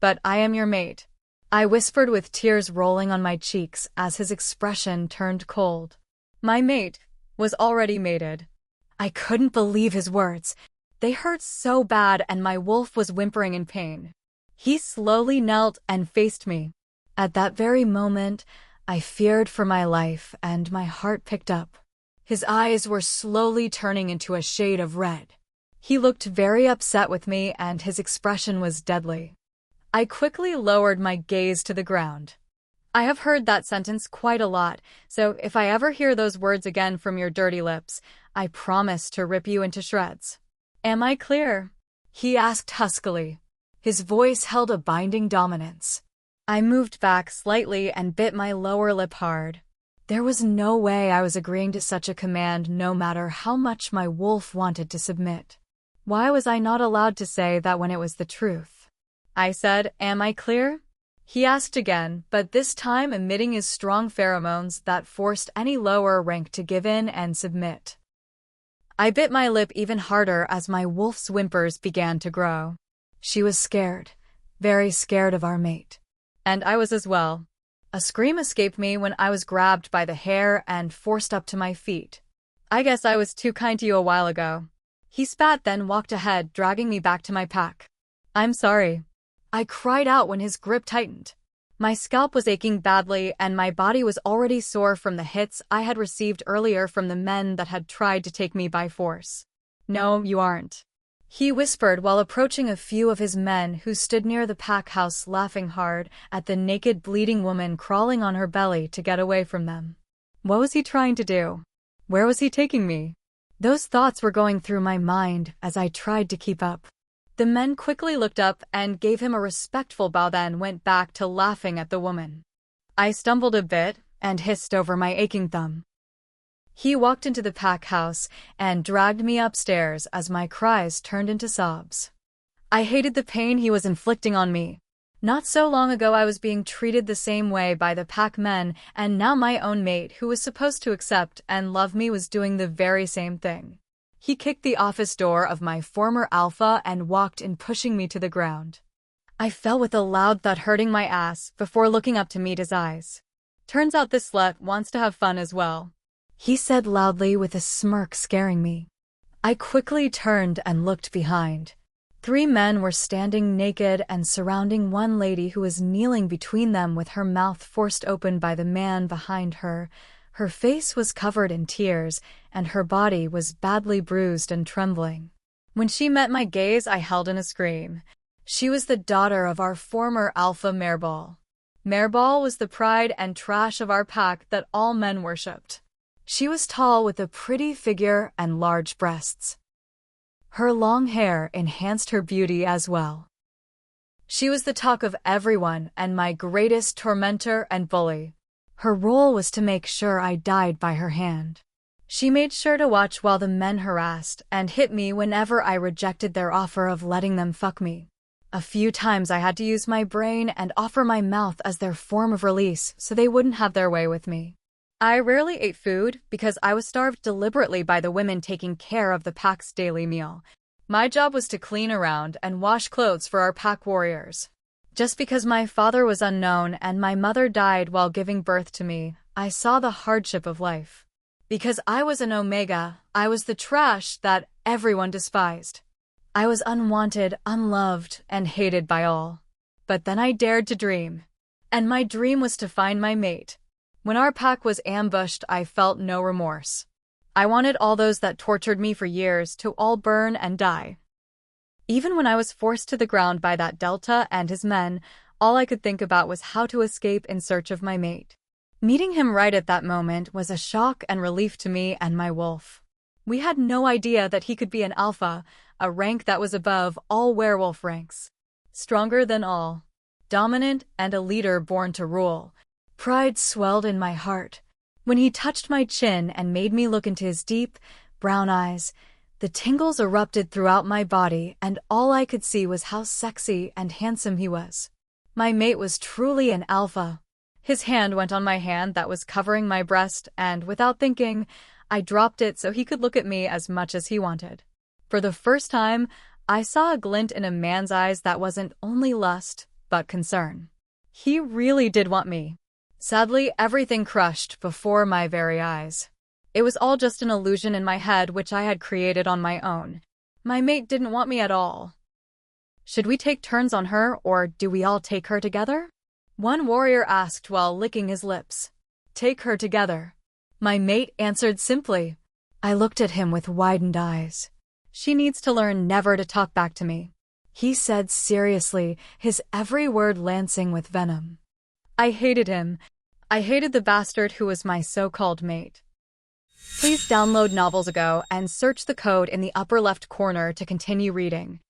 but I am your mate," I whispered with tears rolling on my cheeks as his expression turned cold. My mate was already mated. I couldn't believe his words. They hurt so bad, and my wolf was whimpering in pain. He slowly knelt and faced me. At that very moment, I feared for my life, and my heart picked up. His eyes were slowly turning into a shade of red. He looked very upset with me, and his expression was deadly. I quickly lowered my gaze to the ground. I have heard that sentence quite a lot, so if I ever hear those words again from your dirty lips, I promise to rip you into shreds. "Am I clear?" he asked huskily. His voice held a binding dominance. I moved back slightly and bit my lower lip hard. There was no way I was agreeing to such a command, no matter how much my wolf wanted to submit. Why was I not allowed to say that when it was the truth? I said, "Am I clear?" He asked again, but this time emitting his strong pheromones that forced any lower rank to give in and submit. I bit my lip even harder as my wolf's whimpers began to grow. She was scared, very scared of our mate. And I was as well. A scream escaped me when I was grabbed by the hair and forced up to my feet. "I guess I was too kind to you a while ago." He spat, then walked ahead, dragging me back to my pack. "I'm sorry," I cried out when his grip tightened. My scalp was aching badly, and my body was already sore from the hits I had received earlier from the men that had tried to take me by force. "No, you aren't," he whispered while approaching a few of his men who stood near the pack house, laughing hard at the naked, bleeding woman crawling on her belly to get away from them. What was he trying to do? Where was he taking me? Those thoughts were going through my mind as I tried to keep up. The men quickly looked up and gave him a respectful bow, then went back to laughing at the woman. I stumbled a bit and hissed over my aching thumb. He walked into the pack house and dragged me upstairs as my cries turned into sobs. I hated the pain he was inflicting on me. Not so long ago I was being treated the same way by the pack men, and now my own mate, who was supposed to accept and love me, was doing the very same thing. He kicked the office door of my former alpha and walked in, pushing me to the ground. I fell with a loud thud, hurting my ass, before looking up to meet his eyes. "Turns out this slut wants to have fun as well," he said loudly with a smirk, scaring me. I quickly turned and looked behind. 3 men were standing naked and surrounding one lady who was kneeling between them with her mouth forced open by the man behind her. Her face was covered in tears, and her body was badly bruised and trembling. When she met my gaze, I held in a scream. She was the daughter of our former alpha, Merbal. Merbal was the pride and trash of our pack that all men worshipped. She was tall with a pretty figure and large breasts. Her long hair enhanced her beauty as well. She was the talk of everyone and my greatest tormentor and bully. Her role was to make sure I died by her hand. She made sure to watch while the men harassed and hit me whenever I rejected their offer of letting them fuck me. A few times I had to use my brain and offer my mouth as their form of release so they wouldn't have their way with me. I rarely ate food because I was starved deliberately by the women taking care of the pack's daily meal. My job was to clean around and wash clothes for our pack warriors. Just because my father was unknown and my mother died while giving birth to me, I saw the hardship of life. Because I was an Omega, I was the trash that everyone despised. I was unwanted, unloved, and hated by all. But then I dared to dream. And my dream was to find my mate. When our pack was ambushed, I felt no remorse. I wanted all those that tortured me for years to all burn and die. Even when I was forced to the ground by that Delta and his men, all I could think about was how to escape in search of my mate. Meeting him right at that moment was a shock and relief to me and my wolf. We had no idea that he could be an alpha, a rank that was above all werewolf ranks. Stronger than all. Dominant and a leader born to rule. Pride swelled in my heart. When he touched my chin and made me look into his deep, brown eyes, the tingles erupted throughout my body, and all I could see was how sexy and handsome he was. My mate was truly an alpha. His hand went on my hand that was covering my breast, and without thinking, I dropped it so he could look at me as much as he wanted. For the first time, I saw a glint in a man's eyes that wasn't only lust, but concern. He really did want me. Sadly, everything crushed before my very eyes. It was all just an illusion in my head which I had created on my own. My mate didn't want me at all. Should we take turns on her, or do we all take her together? One warrior asked while licking his lips. Take her together. My mate answered simply. I looked at him with widened eyes. She needs to learn never to talk back to me, he said seriously, his every word lancing with venom. I hated him. I hated the bastard who was my so-called mate. Please download Novels Ago and search the code in the upper left corner to continue reading.